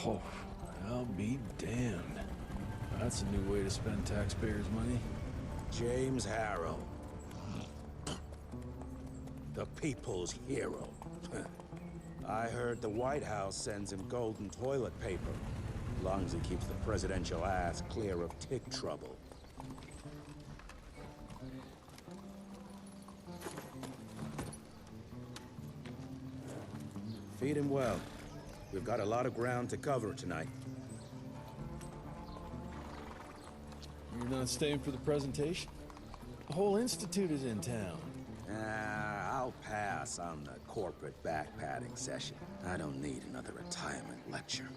Oh, I'll be damned. That's a new way to spend taxpayers' money. James Harrow. The people's hero. I heard the White House sends him golden toilet paper. As long as he keeps the presidential ass clear of tick trouble. Feed him well. We've got a lot of ground to cover tonight. You're not staying for the presentation? The whole institute is in town. I'll pass on the corporate backpatting session. I don't need another retirement lecture.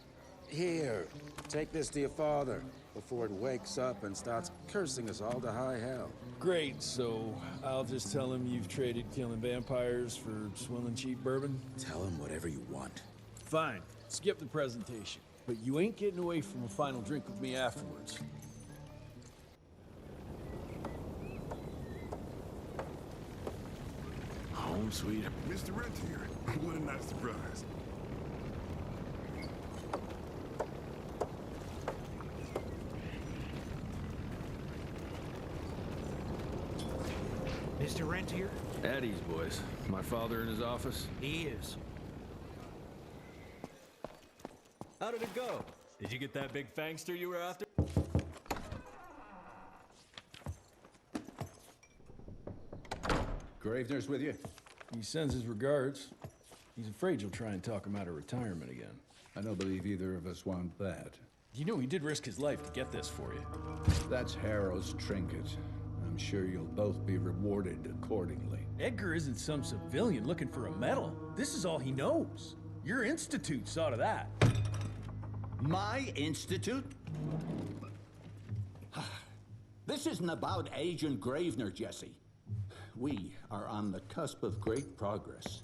Here, take this to your father before it wakes up and starts cursing us all to high hell. Great, so I'll just tell him you've traded killing vampires for swilling cheap bourbon? Tell him whatever you want. Fine, skip the presentation. But you ain't getting away from a final drink with me afterwards. Home sweet. Mr. Rent here. What a nice surprise. Mr. Rent here? Eddie's boys. My father in his office. He is. How did it go? Did you get that big fangster you were after? Gravener's with you? He sends his regards. He's afraid you'll try and talk him out of retirement again. I don't believe either of us want that. You know he did risk his life to get this for you. That's Harrow's trinket. I'm sure you'll both be rewarded accordingly. Edgar isn't some civilian looking for a medal. This is all he knows. Your institute saw to that. My institute? This isn't about Agent Gravener, Jesse. We are on the cusp of great progress,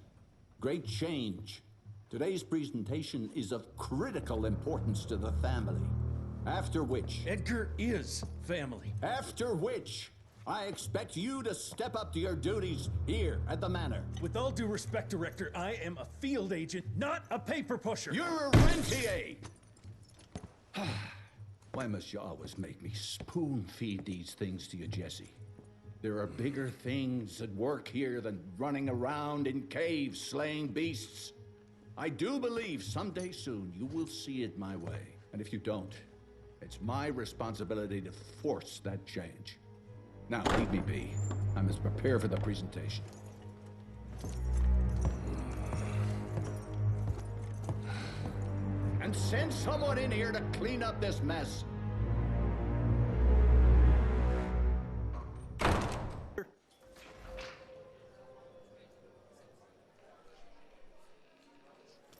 great change. Today's presentation is of critical importance to the family. After which... Edgar is family. After which, I expect you to step up to your duties here at the Manor. With all due respect, Director, I am a field agent, not a paper pusher. You're a rentier! Why must you always make me spoon-feed these things to you, Jesse? There are bigger things at work here than running around in caves slaying beasts. I do believe someday soon you will see it my way. And if you don't, it's my responsibility to force that change. Now, leave me be. I must prepare for the presentation. And send someone in here to clean up this mess.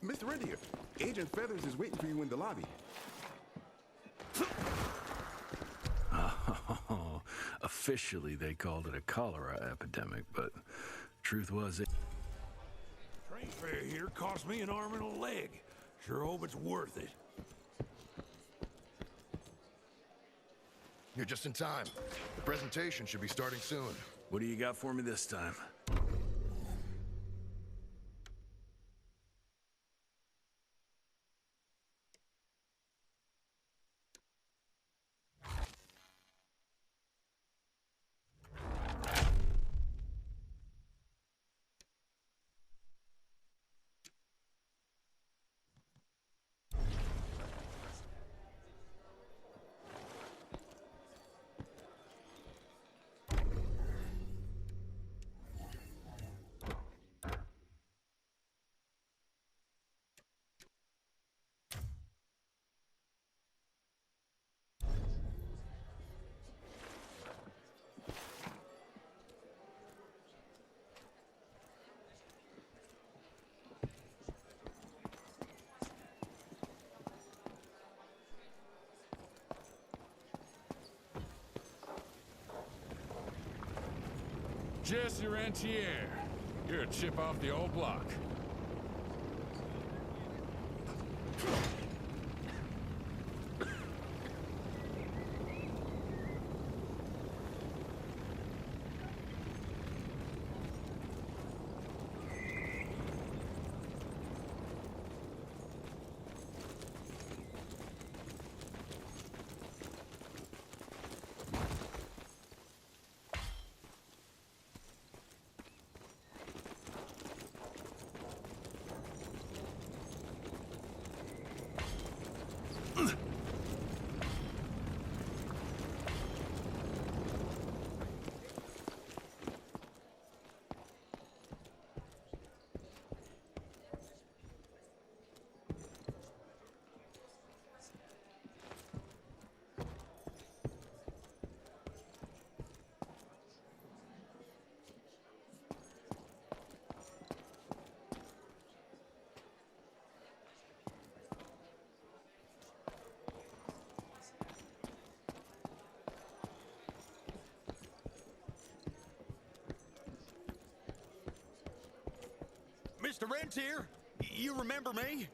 Mr. Rent here. Agent Feathers is waiting for you in the lobby. Oh, officially they called it a cholera epidemic, but truth was it. Train fare here cost me an arm and a leg. Sure hope it's worth it. You're just in time. The presentation should be starting soon. What do you got for me this time? Jesse Rentier. You're a chip off the old block. Mr. Rentier. You remember me?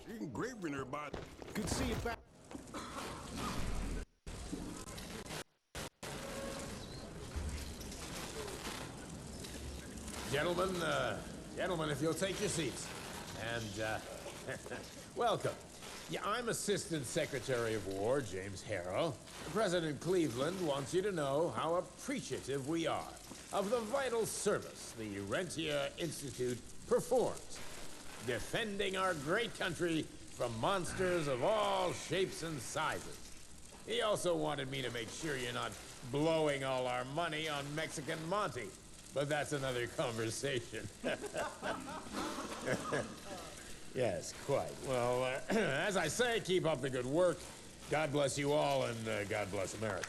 She engraving her body. Good to see you back. Gentlemen, if you'll take your seats. And, welcome. Yeah, I'm Assistant Secretary of War, James Harrow. President Cleveland wants you to know how appreciative we are of the vital service the Rentier Institute performs, defending our great country from monsters of all shapes and sizes. He also wanted me to make sure you're not blowing all our money on Mexican Monty. But that's another conversation. Yes, quite. Well, as I say, keep up the good work. God bless you all, and God bless America.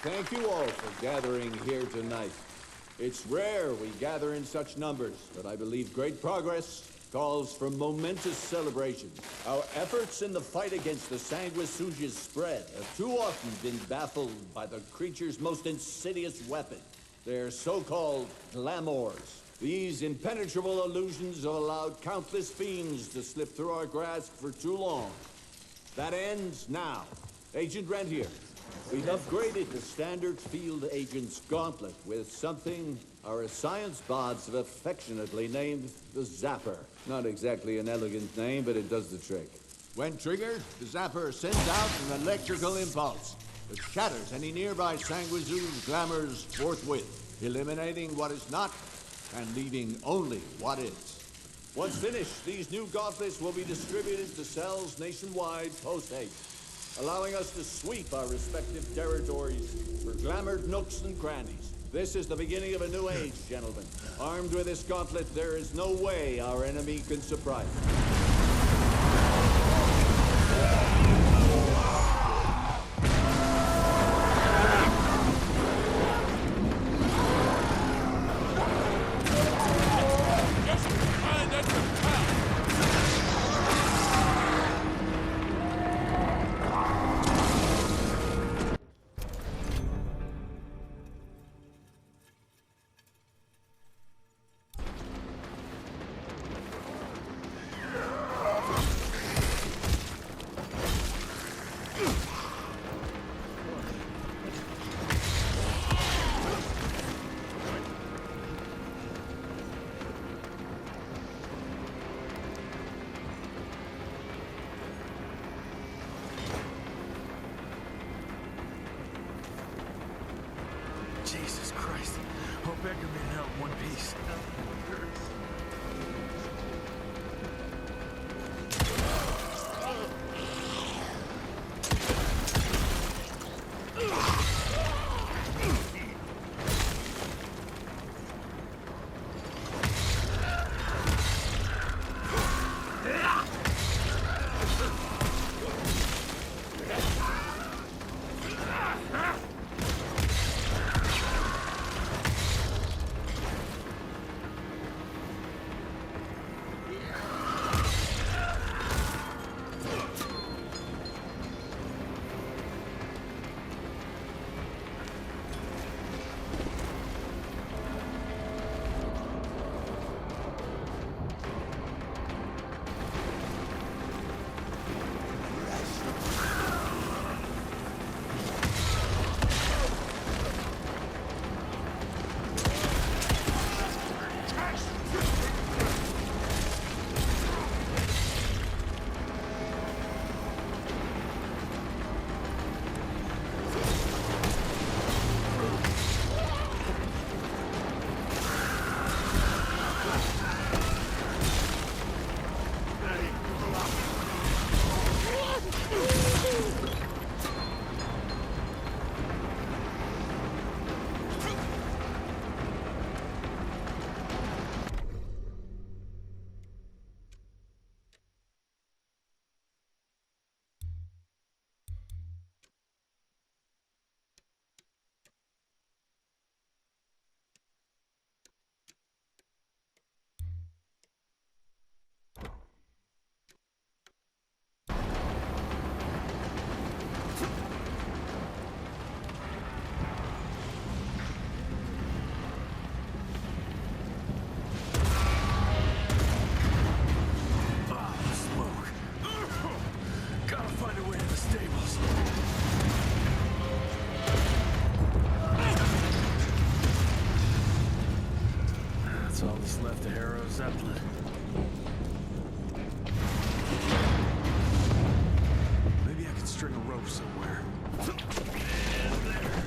Thank you all for gathering here tonight. It's rare we gather in such numbers, but I believe great progress calls for momentous celebration. Our efforts in the fight against the sanguisuga's spread have too often been baffled by the creature's most insidious weapon, their so-called glamours. These impenetrable illusions have allowed countless fiends to slip through our grasp for too long. That ends now. Agent Rentier, we've upgraded the standard field agent's gauntlet with something our science bots have affectionately named the Zapper. Not exactly an elegant name, but it does the trick. When triggered, the Zapper sends out an electrical impulse that shatters any nearby sanguisu's glamours forthwith, eliminating what is not and leaving only what is. Once finished, these new gauntlets will be distributed to cells nationwide post-haste, allowing us to sweep our respective territories for glamoured nooks and crannies. This is the beginning of a new age, gentlemen. Armed with this gauntlet, there is no way our enemy can surprise us. left of Harrow Zeppelin. Maybe I could string a rope somewhere. And there.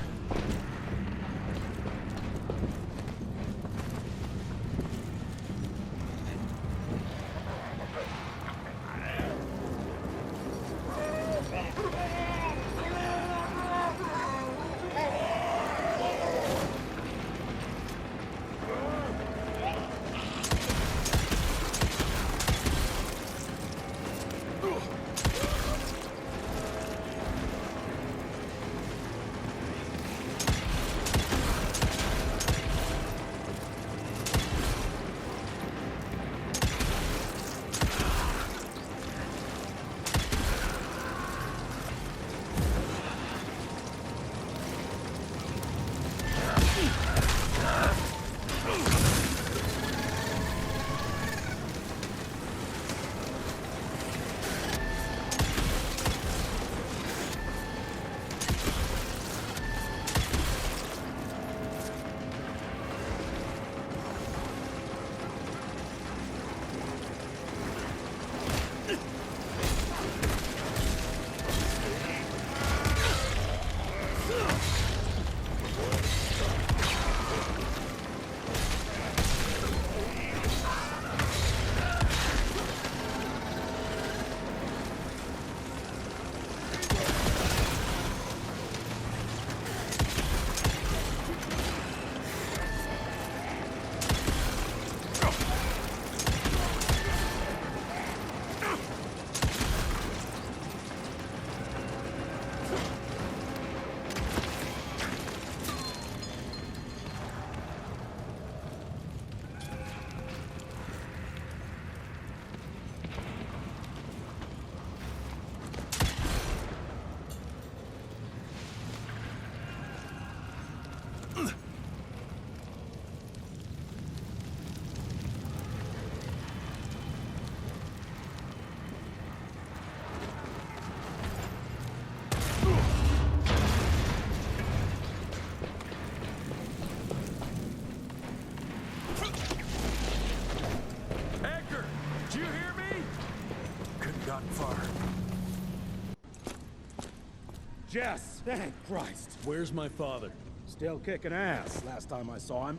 Jess, thank Christ. Where's my father? Still kicking ass, last time I saw him.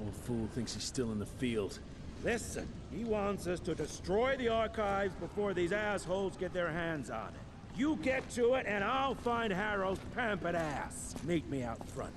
Old fool thinks he's still in the field. Listen, he wants us to destroy the archives before these assholes get their hands on it. You get to it, and I'll find Harrow's pampered ass. Meet me out front.